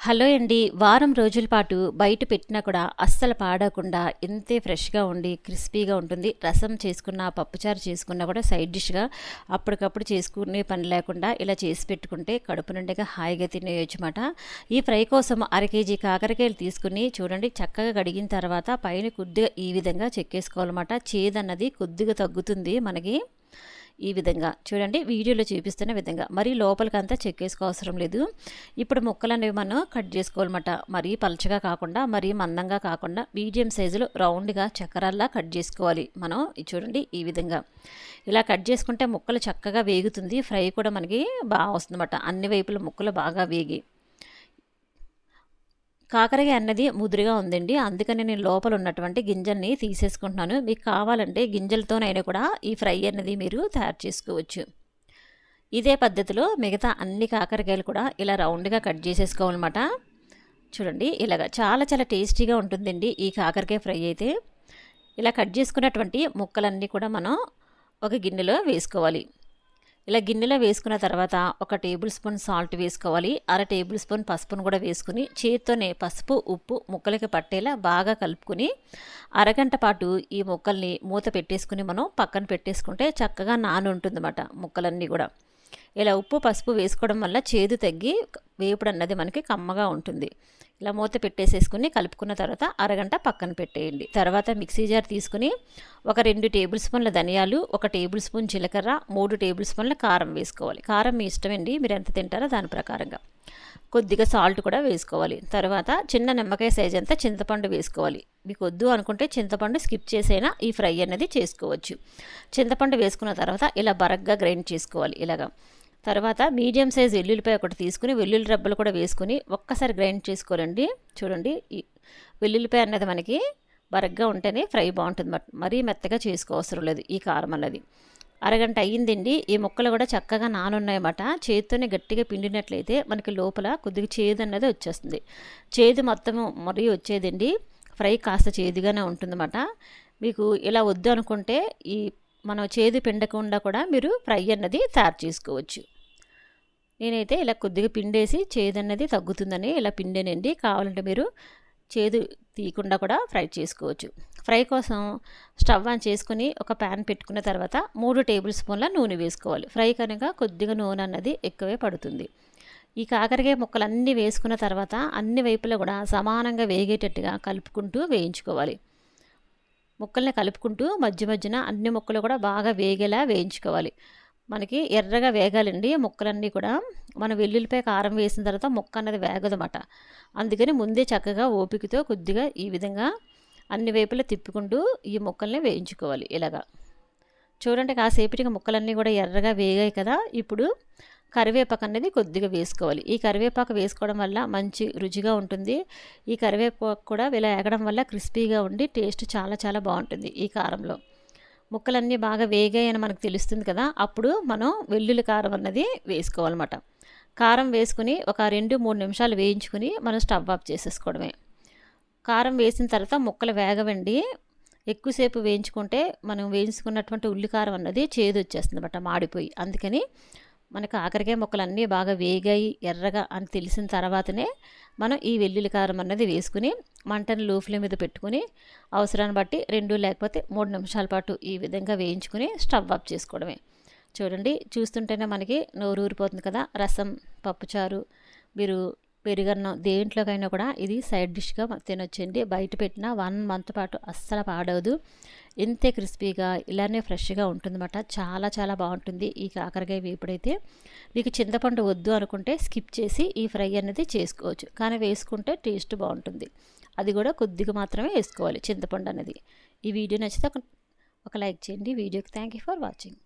Hello అండి. వారం రోజుల పాటు బయట పెట్టినా కూడా అస్సలు పాడకుండా ఇంతే ఫ్రెష్‌గా ఉండి క్రిస్పీగా ఉంటుంది. రసం చేసుకున్న, పప్పుచారు చేసుకున్నా కూడా సైడ్ డిష్‌గా అప్పటికప్పుడు చేసుకునే పని లేకుండా ఇలా చేసి పెట్టుకుంటే కడుపు నిండుగా హాయిగా తినేయొచ్చుమాట. ఈ ఫ్రై కోసం అర కేజీ కాకరకాయలు తీసుకుని చూడండి, చక్కగా కడిగిన తర్వాత పైన కొద్దిగా ఈ విధంగా చెక్కేసుకోవాలన్నమాట. చేదన్నది కొద్దిగా తగ్గుతుంది మనకి. ఈ విధంగా చూడండి, వీడియోలో చూపిస్తున్న విధంగా మరీ లోపలికంతా చెక్కేసుకోవసరం లేదు. ఇప్పుడు ముక్కలనేవి మనం కట్ చేసుకోవాలన్నమాట. మరీ పలచగా కాకుండా మరీ మందంగా కాకుండా మీడియం సైజులో రౌండ్గా చక్రాల్లా కట్ చేసుకోవాలి మనం. చూడండి ఈ విధంగా ఇలా కట్ చేసుకుంటే ముక్కలు చక్కగా వేగుతుంది. ఫ్రై కూడా మనకి బాగా వస్తుందన్నమాట. అన్ని వైపుల ముక్కలు బాగా వేగి. కాకరకాయ అన్నది ముదురుగా ఉందండి, అందుకని నేను లోపల ఉన్నటువంటి గింజల్ని తీసేసుకుంటున్నాను. మీకు కావాలంటే గింజలతోనైనా కూడా ఈ ఫ్రై అన్నది మీరు తయారు చేసుకోవచ్చు. ఇదే పద్ధతిలో మిగతా అన్ని కాకరకాయలు కూడా ఇలా రౌండ్గా కట్ చేసేసుకోవాలన్నమాట. చూడండి ఇలాగా చాలా చాలా టేస్టీగా ఉంటుందండి ఈ కాకరకాయ ఫ్రై అయితే. ఇలా కట్ చేసుకున్నటువంటి ముక్కలన్నీ కూడా మనం ఒక గిన్నెలో వేసుకోవాలి. ఇలా గిన్నెలో వేసుకున్న తర్వాత ఒక టేబుల్ స్పూన్ సాల్ట్ వేసుకోవాలి. అర టేబుల్ స్పూన్ పసుపును కూడా వేసుకుని చేతితోనే పసుపు ఉప్పు ముక్కలకి పట్టేలా బాగా కలుపుకొని అరగంట పాటు ఈ ముక్కల్ని మూత పెట్టేసుకుని మనం పక్కన పెట్టేసుకుంటే చక్కగా నానుంటుందన్నమాట ముక్కలన్నీ కూడా. ఇలా ఉప్పు పసుపు వేసుకోవడం వల్ల చేదు తగ్గి వేపుడు అన్నది మనకి కమ్మగా ఉంటుంది. ఇలా మూత పెట్టేసేసుకుని కలుపుకున్న తర్వాత అరగంట పక్కన పెట్టేయండి. తర్వాత మిక్సీ జార్ తీసుకుని ఒక 2 టేబుల్ స్పూన్ల ధనియాలు, 1 టేబుల్ స్పూన్ జీలకర్ర, 3 టేబుల్ స్పూన్ల కారం వేసుకోవాలి. కారం మీ ఇష్టమండి, మీరు ఎంత తింటారో దాని ప్రకారంగా. కొద్దిగా సాల్ట్ కూడా వేసుకోవాలి. తర్వాత చిన్న నిమ్మకాయ సైజ్ అంతా చింతపండు వేసుకోవాలి. మీకు వద్దు అనుకుంటే చింతపండు స్కిప్ చేసైనా ఈ ఫ్రై అనేది చేసుకోవచ్చు. చింతపండు వేసుకున్న తర్వాత ఇలా బరగ్గా గ్రైండ్ చేసుకోవాలి ఇలాగా. తర్వాత మీడియం సైజ్ వెల్లుల్లిపాయ ఒకటి తీసుకుని వెల్లుల్లి రెబ్బలు కూడా వేసుకుని ఒక్కసారి గ్రైండ్ చేసుకోవాలండి. చూడండి ఈ వెల్లుల్లిపాయ అన్నది మనకి బరగ్గా ఉంటేనే ఫ్రై బాగుంటుంది. మరీ మెత్తగా చేసుకోవసరం లేదు ఈ కారం అన్నది. అరగంట అయ్యిందండి. ఈ ముక్కలు కూడా చక్కగా నానున్నాయన్నమాట. చేతితోనే గట్టిగా పిండినట్లయితే మనకి లోపల కొద్దిగా చేదు అన్నది వచ్చేస్తుంది. చేదు మొత్తం మరీ వచ్చేదండి. ఫ్రై కాస్త చేదుగానే ఉంటుందన్నమాట. మీకు ఇలా వద్దు అనుకుంటే ఈ మనం చేదు పిండకుండా కూడా మీరు ఫ్రై అన్నది తయారు చేసుకోవచ్చు. నేనైతే ఇలా కొద్దిగా పిండేసి చేదు అన్నది తగ్గుతుందని ఇలా పిండేనండి. కావాలంటే మీరు చేదు తీయకుండా కూడా ఫ్రై చేసుకోవచ్చు. ఫ్రై కోసం స్టవ్ ఆన్ చేసుకుని ఒక ప్యాన్ పెట్టుకున్న తర్వాత 3 టేబుల్ స్పూన్ల నూనె వేసుకోవాలి. ఫ్రై కనుక కొద్దిగా నూనె అన్నది ఎక్కువే పడుతుంది. ఈ కాకరకాయ ముక్కలన్నీ వేసుకున్న తర్వాత అన్ని వైపులా కూడా సమానంగా వేగేటట్టుగా కలుపుకుంటూ వేయించుకోవాలి. ముక్కల్ని కలుపుకుంటూ మధ్య మధ్యన అన్ని ముక్కలు కూడా బాగా వేగేలా వేయించుకోవాలి. మనకి ఎర్రగా వేగాలండి ముక్కలన్నీ కూడా. మనం వెల్లుల్లిపాయ కారం వేసిన తర్వాత ముక్క అన్నది వేగదన్నమాట. అందుకని ముందే చక్కగా ఓపికతో కొద్దిగా ఈ విధంగా అన్ని వైపులా తిప్పుకుంటూ ఈ ముక్కల్ని వేయించుకోవాలి ఇలాగా. చూడండి కాసేపటికి ముక్కలన్నీ కూడా ఎర్రగా వేగాయి కదా. ఇప్పుడు కరివేపాకు అనేది కొద్దిగా వేసుకోవాలి. ఈ కరివేపాకు వేసుకోవడం వల్ల మంచి రుచిగా ఉంటుంది. ఈ కరివేపాకు కూడా ఇలా వేగడం వల్ల క్రిస్పీగా ఉండి టేస్ట్ చాలా చాలా బాగుంటుంది ఈ కారంలో. ముక్కలన్నీ బాగా వేగాయి అని మనకు తెలుస్తుంది కదా. అప్పుడు మనం వెల్లుల్లి కారం అన్నది వేసుకోవాలన్నమాట. కారం వేసుకుని ఒక 2-3 నిమిషాలు వేయించుకుని మనం స్టవ్ ఆఫ్ చేసేసుకోవడమే. కారం వేసిన తర్వాత ముక్కలు వేగవండి. ఎక్కువసేపు వేయించుకుంటే మనం వేయించుకున్నటువంటి ఉల్లికారం అన్నది చేదు వచ్చేస్తుంది అన్నమాట, మాడిపోయి. అందుకని మన కాకరకాయ ముక్కలన్నీ బాగా వేగాయి ఎర్రగా అని తెలిసిన తర్వాతనే మనం ఈ వెల్లుల్లి కారం అన్నది వేసుకుని మంటను లో ఫ్లేమ్ మీద పెట్టుకుని అవసరాన్ని బట్టి 2 లేకపోతే 3 నిమిషాల పాటు ఈ విధంగా వేయించుకుని స్టవ్ ఆఫ్ చేసుకోవడమే. చూడండి చూస్తుంటేనే మనకి నోరు ఊరిపోతుంది కదా. రసం, పప్పుచారు, మీరు పెరుగన్నం దేంట్లోకైనా కూడా ఇది సైడ్ డిష్గా తినొచ్చండి. బయట పెట్టిన 1 మంత్ పాటు అస్సలు పాడవదు. ఇంతే క్రిస్పీగా ఇలానే ఫ్రెష్గా ఉంటుందన్నమాట. చాలా చాలా బాగుంటుంది ఈ కాకరకాయ వేపుడైతే. మీకు చింతపండు వద్దు అనుకుంటే స్కిప్ చేసి ఈ ఫ్రై అనేది చేసుకోవచ్చు, కానీ వేసుకుంటే టేస్ట్ బాగుంటుంది. అది కూడా కొద్దిగా మాత్రమే వేసుకోవాలి చింతపండు అనేది. ఈ వీడియో నచ్చితే ఒక లైక్ చేయండి. వీడియోకి థ్యాంక్ యూ ఫర్ వాచింగ్.